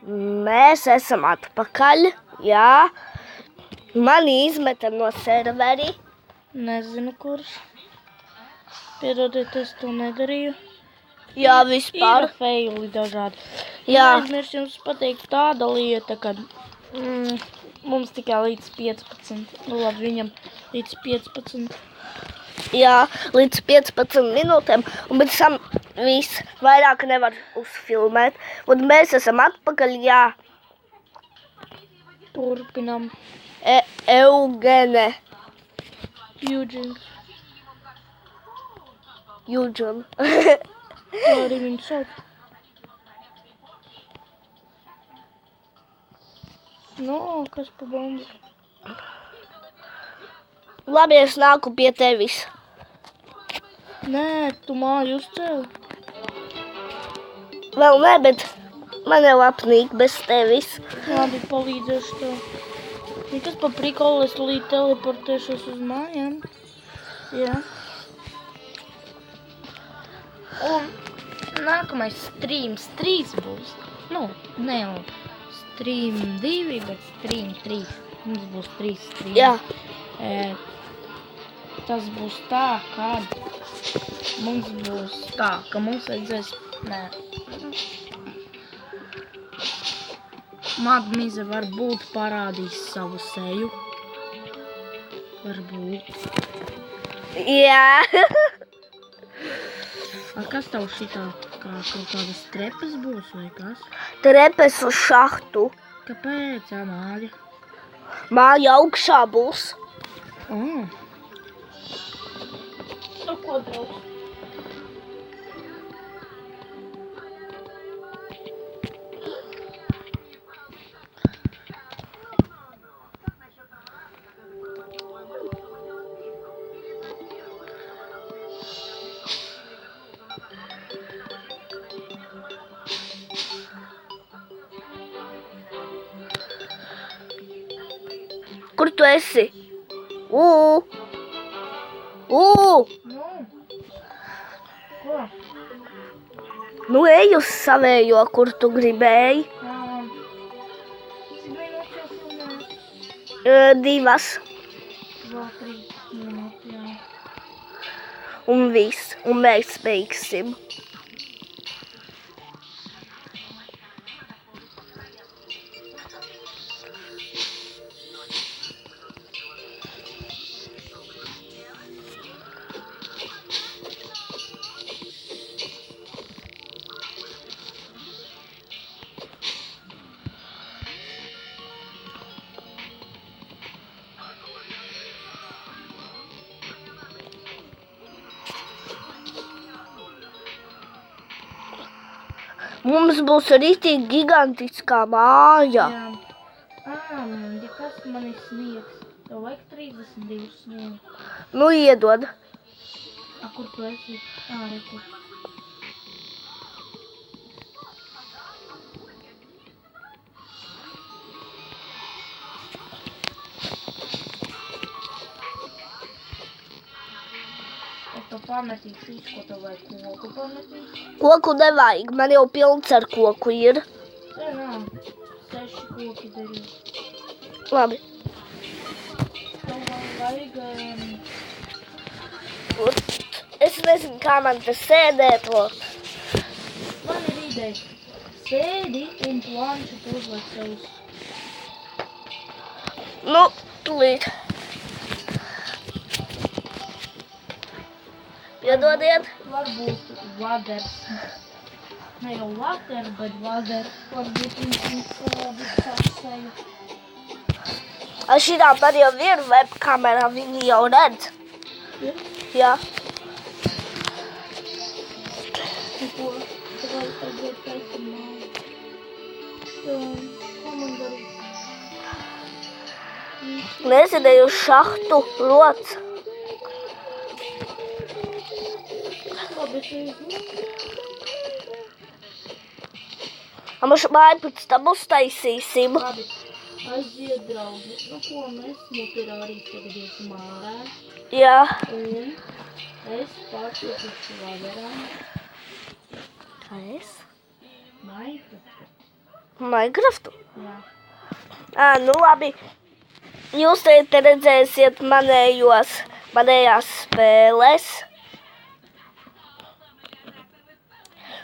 Mēs esam atpakaļ, jā. Mani izmeta no serveri. Nezinu, kurš. Piedodiet, es to nedarīju. Jā, vispār. Ir feili dažādi. Jā. Aizmirst jums pateikt tāda lieta, ka mums tikai līdz 15. Nu labi, viņam līdz 15. Jā, līdz 15 minūtēm. Un pēc tam viss vairāk nevar uzfilmēt. Un mēs esam atpakaļ, jā. Turpinam. Eugene. Eugene. Eugene. Tā arī viņu sauc. No, kas pa bombu? Labi, es nāku pie tevis. Nē, tu māju uzcēli. Vēl ne, bet man jau apnīk bez tevis. Labi, palīdzēšu tev. Nekas pa prikolu, es līdz teleportēšos uz mājām. Jā. Un nākamais streams 3 būs. Nu, ne jau stream 2, bet stream 3. Mums būs 3 stream. Jā. Tas būs tā, ka mums būs tā, ka mums vajadzēs... Nē. Magmize varbūt parādīs savu seju. Varbūt. Jā. A kas tev šitā, kā kaut kādas trepes būs vai kas? Trepes uz šahtu. Kāpēc, Māja? Māja augšā būs. Nu, ko draugs? Kur tu esi? Nu, ko? Nu, ej uz savējo, kur tu gribēji. Cik minūtes jau filmēs? 2. Vēl 3 minūtes, jā. Un viss. Un mēs beigsim. Mums būs rītīgi gigantiskā māja. Jā. Ja kas man ir sniegs? Tev vajag 32 sniegu. Nu, iedod. Kur tu esi? Rekur. Es tev pametīšu visu, ko tev vajag koku pametīt. Koku nevajag, man jau pilns ar koku ir. Te nav. 6 koki darīju. Labi. Tev vajag... Es nezinu, kā man te sēdēt. Man ir ideja. Sēdi un planšu uzliek savus. Nu, tūlīt. Piedodiet. Varbūt vaders. Ne jau vater, bet vaders. Varbūt viņš labi saseju. Šitā man jau ir webkamera, viņi jau redz. Ir? Jā. Ko? Tev tagad taisam māju. Ko man darīt? Nezinēju šahtu rots. Labi, es izmēju. Mums māju pēc tam uztaisīsim. Labi, aiziet, draugi. Nu ko, mēs Muterārijas tagad iesim ārā. Jā. Un es pārsūtīšu vagarām. Kā es? Maitu. Minecraftu? Jā. Nu labi. Jūs te redzēsiet manējās spēles.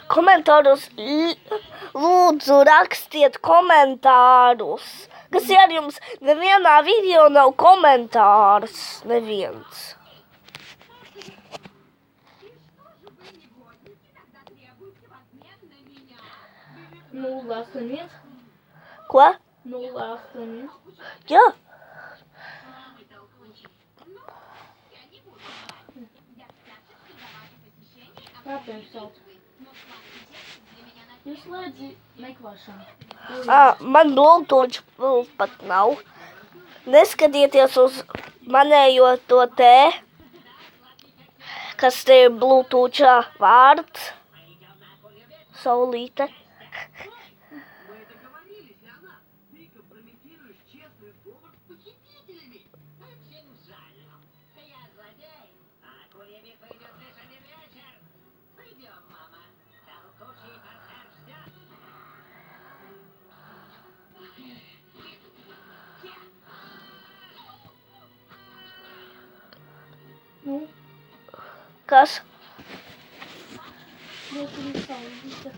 Komentārus lūdzu rakstiet komentārus. Kas ar jums nevienā video nav komentārs? Neviens. Nulle 8. Ko? 081. Jā. Kā tev sauc? Jūs slēdzi meklēšanu. Man Bluetooth pat nav. Neskatieties uz manējo to te, kas te ir Bluetooth vārds. Saulīte. Nu, Kas? ļoti saulīte.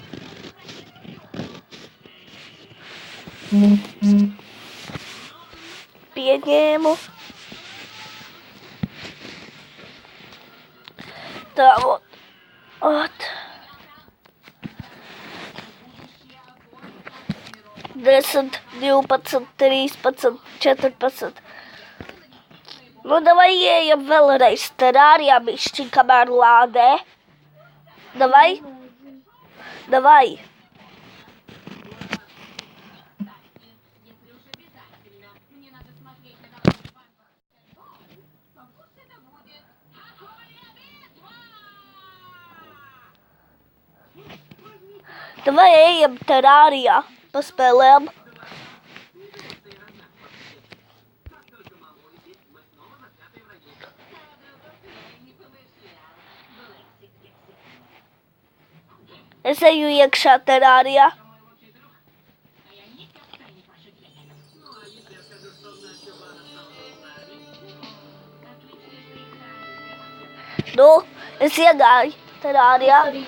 Pieņēmu. Tā, ot. 10, 12, 13, 14. Nu, davai ejam vēlreiz terārijā bišķi, kamēr lādē. Davai? Davai. Davai ejam terārijā, paspēlējam. Es eju iekšā terārijā. Nu, es iegāju terārijā. Arī